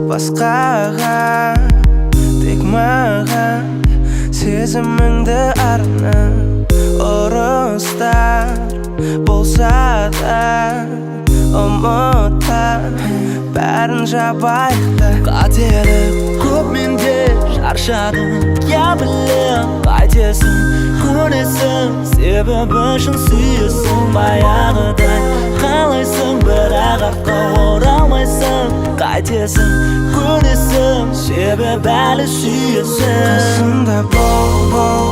басқаға, тек маған сезіміңді арна. Ұрыстар болса да ұмытпа, бәрін жабайық та. Қателік көп менде, шаршадым, я білем қайтесің, көнесің, себебі үшін сүйесің. Баяғыдай қалайсың, бірақ артқа оралмайсың, қайтесің, көнесің, себебі әлі сүйесің. Қасымда бол,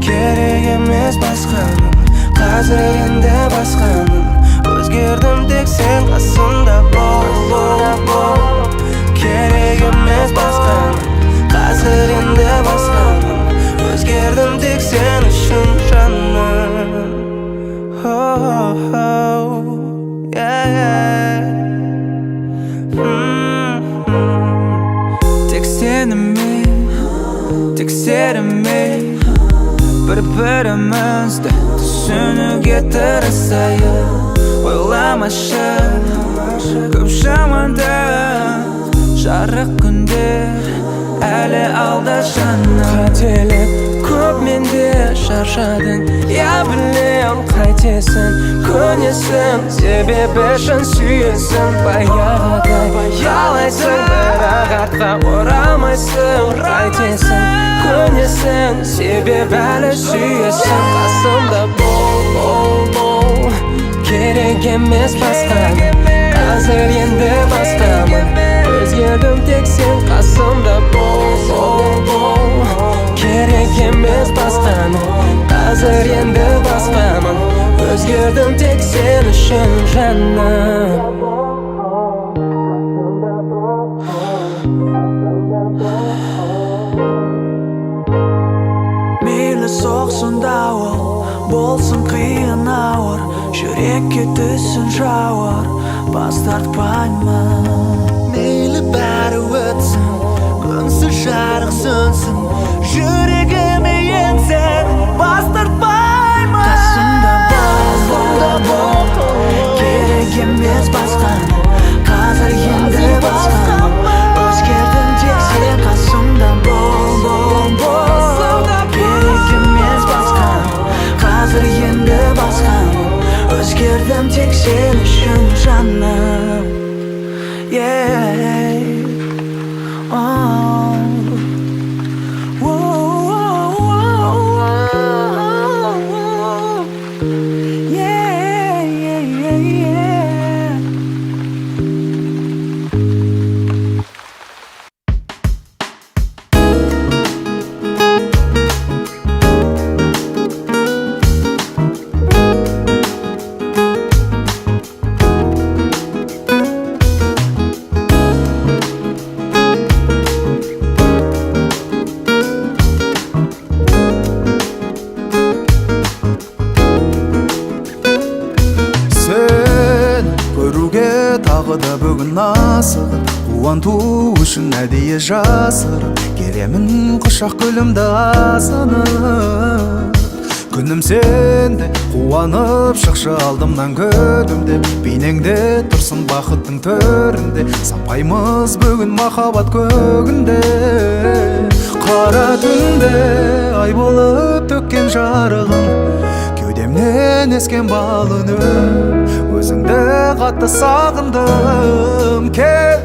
керек емес басқаның, қазір енді басқаның. Өзгердім тек сен қасымда бол, керек емес басқаның, қазір енді басқаның. Өзгердім тек сен үшін жаным. Тек сенімен бір-бірімізді түсінуге тырысайық. Ойламашы көп жаманды, жарық күндер әлі алда жаным. Қателік көп менде, шаршадың, я білем қайтесің, көнесің, себебі үшін сүйесің. Баяғыдай қалайсың, бірақ артқа оралмайсың, қайтесің, көнесің, себебі әлі сүйесің. Қасымда бол, керек емес басқаның, қазір енді басқамын. Өзгердім тек сен қасымда бол, керек емес басқаның, қазір енді басқамын. Өзгердім тек сен үшін жаным. Мейлі соқсын дауыл, болсын қиын ауыр, жүрекке түсін жауыр, бас тартпаймын. Мейлі бәрі өтсін, күнсіз жарық сөнсін, жүрегіме енсін, бас тартпаймын. Қасымда бол, керек емес басқаның, қазір енді басқаның. Өзгердім тек сен қасымда бол, керек емес басқаның, қазір енді басқаның. Өзгердім тек сен үшін жаным. Бүгін асығып, қуанту үшін әдейі жасырып, келемін құшақ гүлімді асынып. Күнім сенде, қуанып шықшы алдымнан көдімде, бейнеңде тұрсын бақыттың төрінде, сапаймыз бүгін махаббат көгінде. Қара түнде ай болып төккен жарығын, кеудемнен ескен балынып, өзіңді қатты сағындым. Кел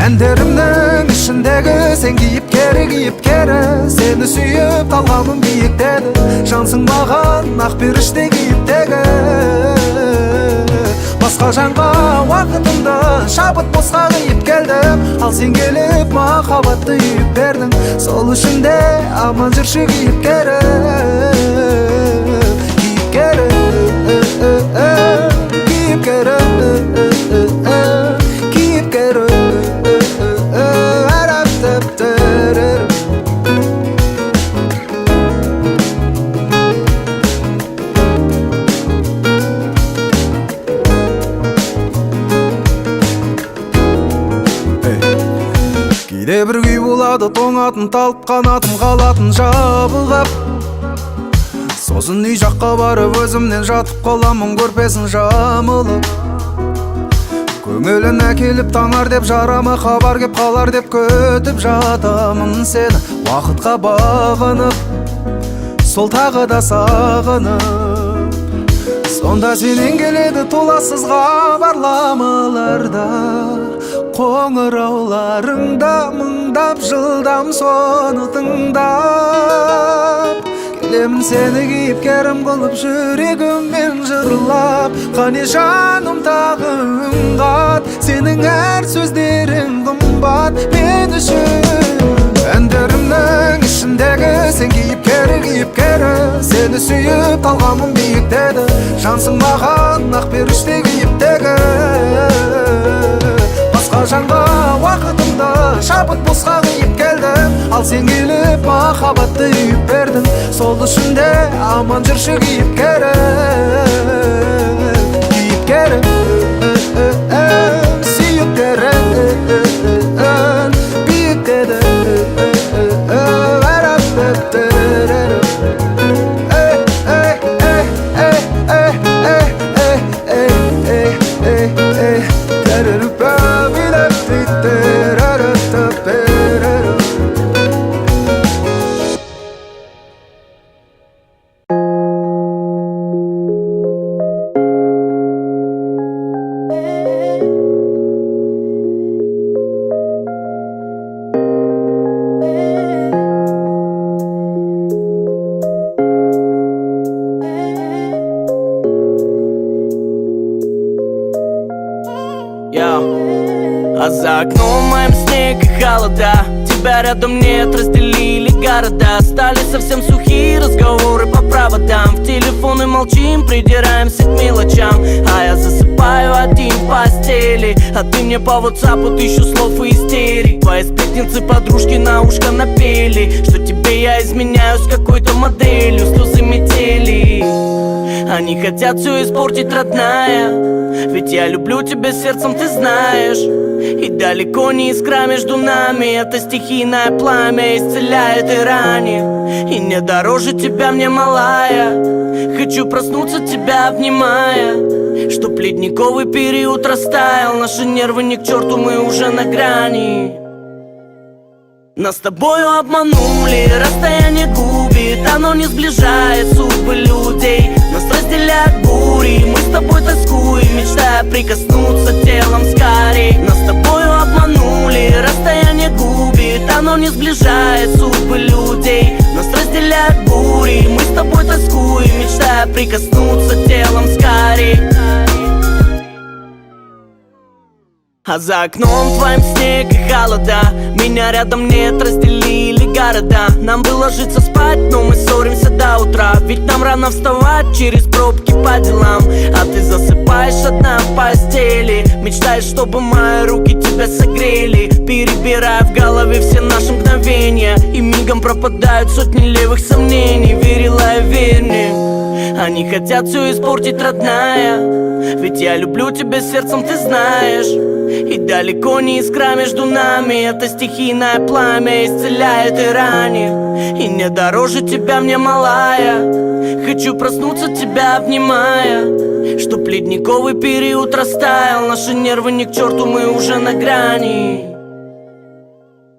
әндерімнің ішіндегі сен кейіпкері, сені сүйіп қалғаным биіктеді. Жансың маған ақ періште кейіптегі, басқа жанға уақытымды шабыт босқа қиып келдім. Ал сен келіп махаббатты үйіп бердің, сол үшін де аман жүрші кейіпкері. Кейде бір күй болады, тоңатын талып қанатым қалатын жабылғап. Сосын үй жаққа барып өзімнен жатып қаламын, көрпесін жамылып. көңіліне келіп таңар деп жарама хабар кеп қалар деп көтіп жатамын сені уақытқа бағынып сол тағы да сағынып сонда сенен келеді толассыз хабарламаларда қоңырауларыңда мыңдап жылдам соны тыңдап келемін сені кейіпкерім қылып жүрегіммен жырлап қане жаным тағы үн қат сенің әр сөздерің қымбат мен үшін әндерімнің ішіндегі сен кейіпкері сені сүйіп қалғанмын биіктеді жансың маған ақ періште кейіптегі басқа жанға уақытымды шабыт босқа қиып келдім ал сен келіп махаббатты үйіп бердің сол үшін де аман жүрші кейіпкері сүйіктерін биіктеді А за окном моим снег и холода. Тебя рядом нет, разделили города. Стали совсем сухие разговоры по проводам. В телефоны молчим, придираемся к мелочам. А я засыпаю один в постели, а ты мне по WhatsApp тысячу слов и истерик. Твои сплетницы подружки на ушко напели, что тебе я изменяю с какой-то моделью. Слезы метели, они хотят все испортить, родная. Ведь я люблю тебя сердцем, ты знаешь. И далеко не искра между нами. Это стихийное пламя исцеляет и ранит. И не дороже тебя мне, малая. Хочу проснуться, тебя обнимая. Чтоб ледниковый период растаял. Наши нервы ни к черту, мы уже на грани. Нас с тобою обманули, расстояние губит, оно не сближает судьбы людей. Нас разделяют бури, мы с тобой тоскуем, мечтая прикоснуться телом скорей. Нас с тобою обманули, расстояние губит, оно не сближает судьбы людей. Нас разделяют бури, мы с тобой тоскуем, мечтая прикоснуться телом скорей. А за окном твоим снег и холода. Меня рядом нет, разделили города. Нам бы ложиться спать, но мы ссоримся до утра. Ведь нам рано вставать через пробки по делам. А ты засыпаешь одна в постели, мечтаешь, чтобы мои руки тебя согрели. Перебирая в голове все наши мгновения, и мигом пропадают сотни левых сомнений. Верила и верь мне, они хотят все испортить, родная. Ведь я люблю тебя сердцем, ты знаешь. И далеко не искра между нами. Это стихийное пламя исцеляет и ранит. И не дороже тебя мне, малая. Хочу проснуться, тебя обнимая. Чтоб ледниковый период растаял. Наши нервы ни к черту, мы уже на грани.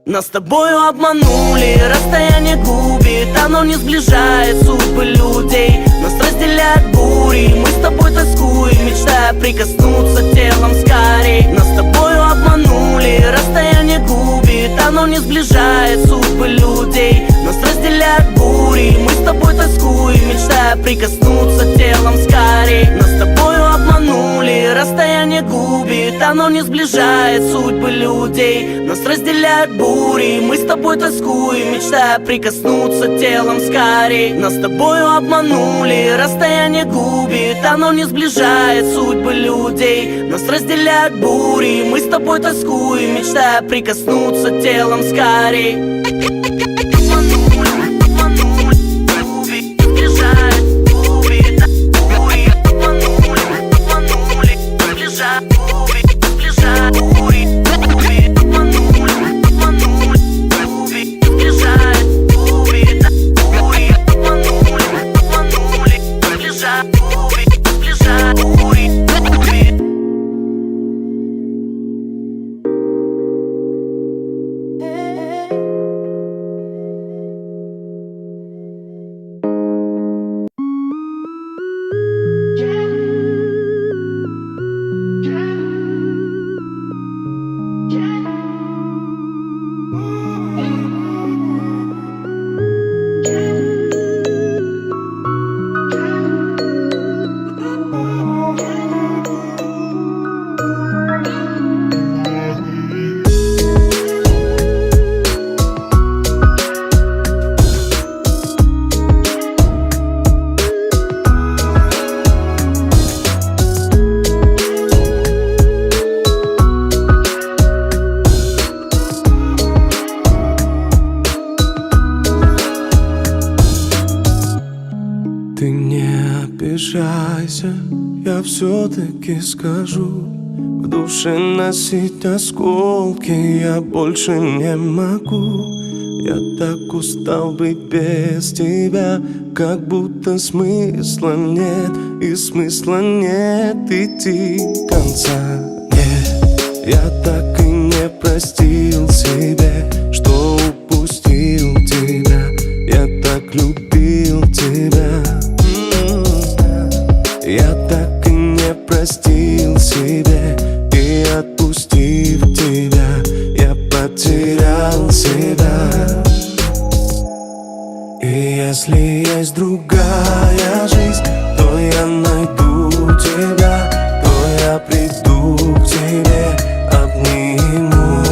Нас с тобою обманули, расстояние губит, оно не сближает судьбы людей. Нас разделяют бури, мы с тобой тоскуем, мечтая прикоснуться телом скорей. Нас с тобою обманули, расстояние губит, оно не сближает судьбы людей. Нас разделяют бури, мы с тобой тоскуем, мечтая прикоснуться телом скорей. Нас с тобою обманули, расстояние губит, оно не сближает судьбы людей. Нас разделяют бури, мы с тобой тоскуем, мечтая прикоснуться телом скорей. Нас с тобою обманули, расстояние губит, оно не сближает судьбы людей. Нас разделяют бури, мы с тобой тоскуем, мечтая прикоснуться телом скорей. обижайся, я все-таки скажу. В душе носить осколки я больше не могу. Я так устал быть без тебя, как будто смысла нет, и смысла нет идти конца. Нет, я так и не простил себе, что упустил тебя. Я так любил тебя. Я так и не простил себе, и отпустив тебя, я потерял себя. И если есть другая жизнь, то я найду тебя, то я приду к тебе, обниму.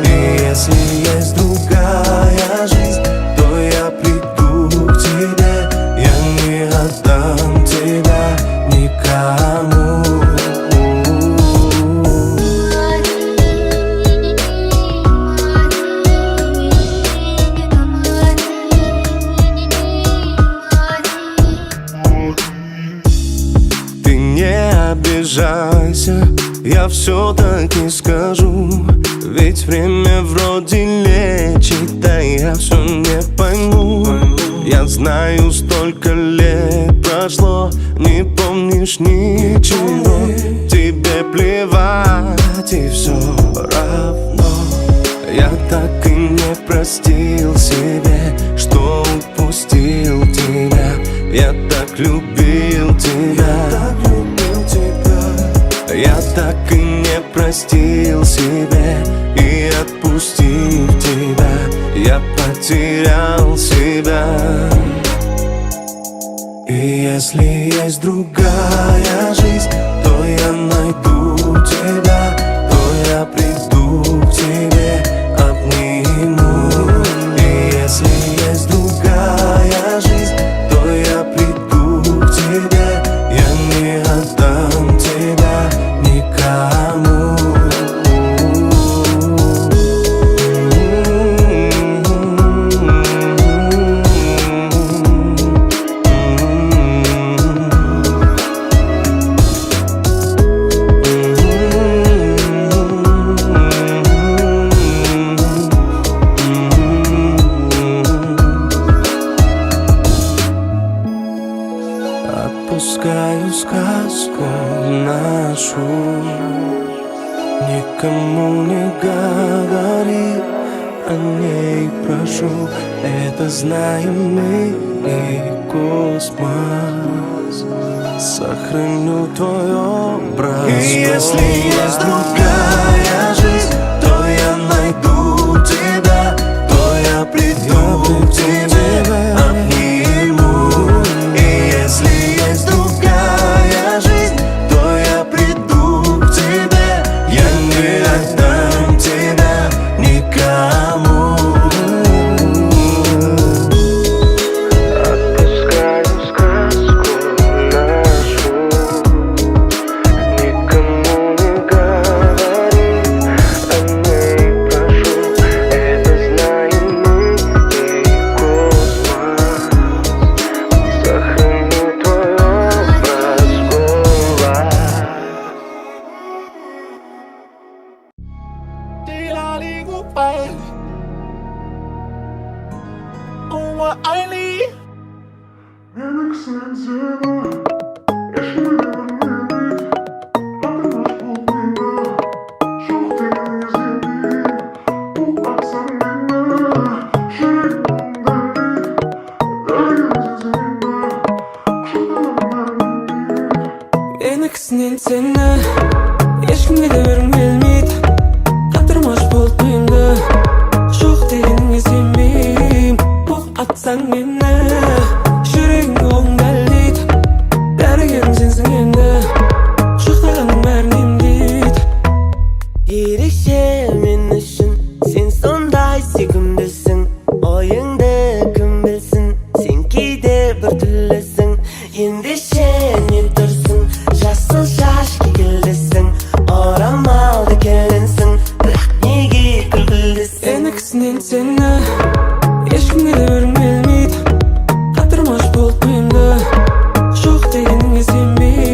И если есть другая жизнь, то я приду к тебе, я не отдам тебя никому. Ты не обижайся, я все-таки скажу. Ведь время вроде лечит, да я все не пойму. Я знаю, столько лет прошло, не помнишь ничего. Тебе плевать и все равно. Я так и не простил себе, что упустил тебя. Я так любил тебя. Я так и не простил себе, и отпустив тебя, я потерял себя. И если есть другая жизнь, то я найду тебя, то я приду к тебе, обниму. И если есть другая жизнь, то я приду к тебе, я не отдам тебя никому. Отпускаю сказку нашу, никому не говори о ней, прошу. Это знаем мы и космос. Сохраню твой образ. И если есть другая жизнь, то я найду тебя, то я приду к тебе, обниму. И если есть другая жизнь, то я приду к тебе, я не отдам тебя никому. Отпускаю сказку нашу, никому не говори о ней, прошу. Это знаем мы и космос. Сохраню твой образ голова. Enakisinen seni ешкімге де бергім келмейді. Қатырмаш болып миымды, жоқ дегеніңе сенбеймін. Оқ атсаң мені, жүрегің оғың дәлдейді. Дәрігерім сенсің енді, жоқтағаның бәрін емдейді. Ерекше мен үшін сен сондай сүйкімдісің. Ойыңды кім білсін, сен кейде бір түрлісің. Ендеше не тұрсың, жасыл шаш кекілдісің. Орамалды келінсің, бірақ неге күлкілдісің. Enakisinen seni ешкімге де бергім келмейді. Қатырмаш болып миымды, жоқ дегеніңе сенбеймін.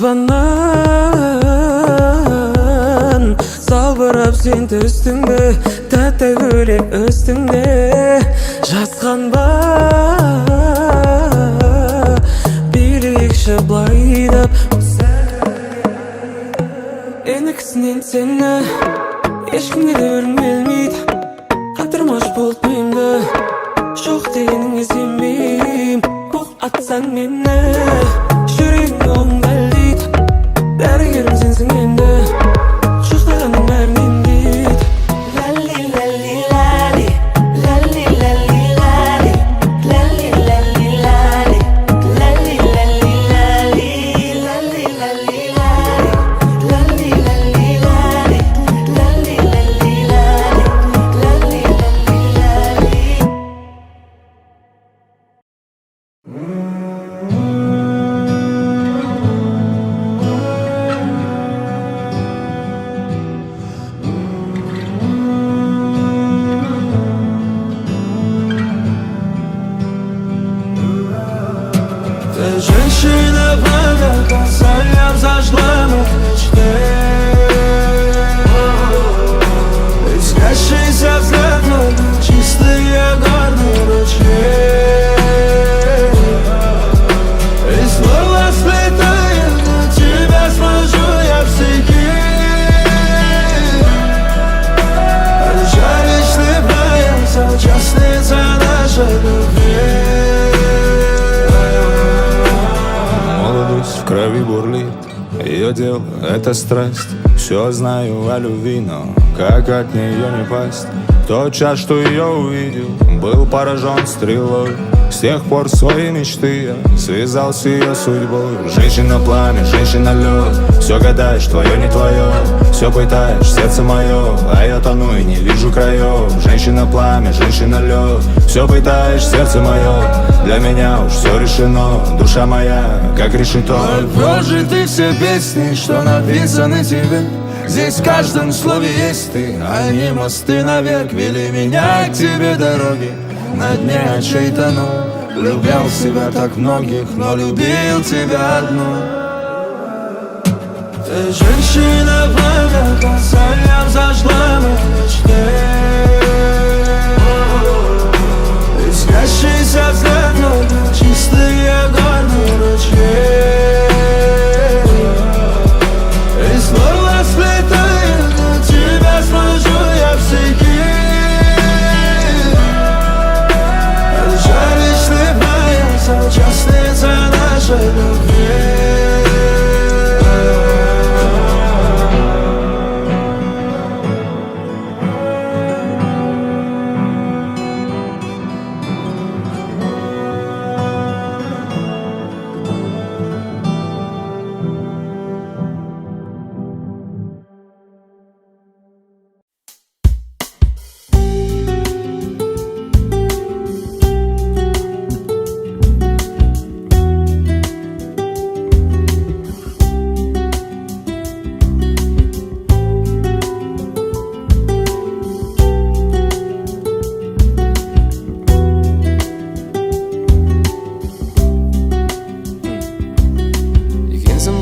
жазғаннан салбырап сен төстіңде, тәтті гүлек үстіңде жазған ба билейікші былайдап енікісінен сені ешкімге де бергім келмейді, қатырмаш болып миымды жоқ дегеніңе сенбеймін. Бұқ атсаң мені жүрегім оң дәлдейді, дәрігерім сенсің енді құшақтағанның бәрін емдейді. Лали лали лали, лали лали лали, лали лали лали, лали лали лали, лали лали лали, лали лали лали, лали лали лали, лали лали лали. Ты женщина, пламя, салям зажгла мои мечты. Искрящийся взгляд, чистые горные ручьи. Из горла сплетая, на тебя смотрю я в стихи. Жаришь ты вдвоем, соучастница нашей любви. Молодость в крови бурлит, ее дело — это страсть. Все знаю о любви, но как от нее не пасть? Тот час, что ее увидел, был поражен стрелой. С тех пор свои мечты я связал с ее судьбой. Женщина пламя, женщина лед, все гадаешь, твое не твое. Все пытаешь, сердце мое, а я тону и не вижу краев. Женщина пламя, женщина лед, все пытаешь, сердце мое. Для меня уж все решено, душа моя, как решето. Прожиты все песни, что написаны тебе. Здесь в каждом слове есть ты, они мосты наверх вели меня к тебе дороги. На дне очей тону, любил себя так многих, но любил тебя одну. Ты женщина, пламя, салям зажгла мои мечты. Искрящийся взгляд, чистые горные ручьи. Из горла сплетая, на тебя смотрю я в стихи. Жаришь ты вдвоем, соучастница нашей любви.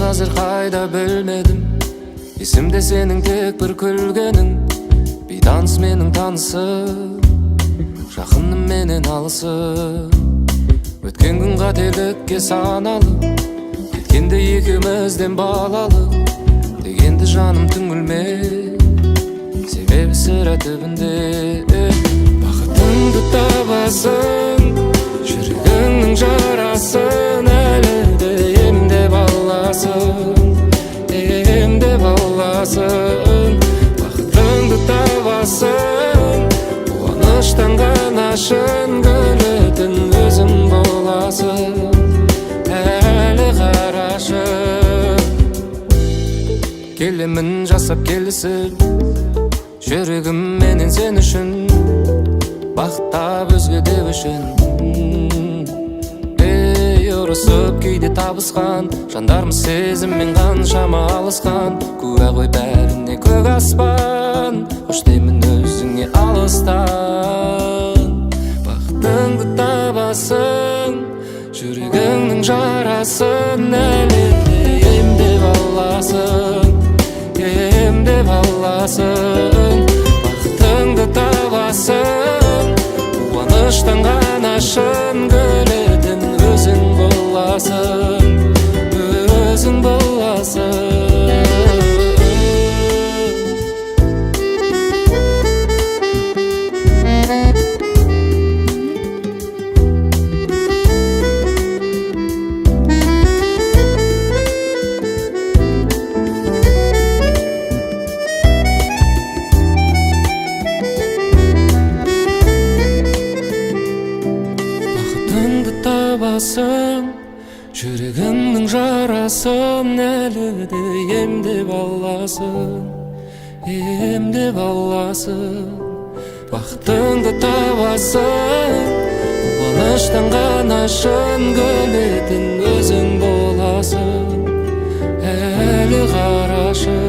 Қазір қайда білмедім, есімде сенің тек бір күлгенің. Бейтаныс менің танысым, жақыным менен алысым. Өткен күн қателікке саналып, кеткенде екеумізден балалы. Дегенді жаным түңілме, себебі сірә түбінде. Бақытыңды табасың, жүрегіңнің жарасын, әлі де емдеп аласың. Бақытыңды табасың, қуаныштан ғана шын гүлетін өзің боласың. Әлі қарашы, келемін жасап келісіп, жүрегім менен сен үшін, бақыттап өзге деп үшін. Ұрысып кейде табысқан, жандармыз сезіммен қаншама алысқан. Куә ғой бәріне көк аспан, қош деймін өзіңе алыстан. Бақытыңды табасың, жүрегіңнің жарасын, әлі де емдеп аласың, емдеп аласың, бақытыңды табасың. Қуаныштан ғана шын гүлетін өзің боласың, өзің боласың. Бақытыңды табасың, жүрегіңнің жарасын әлі де емдеп аласың, емдеп аласың. Бақытыңды табасың, қуаныштан ғана шын гүлетін өзің боласың, әлі қарашы.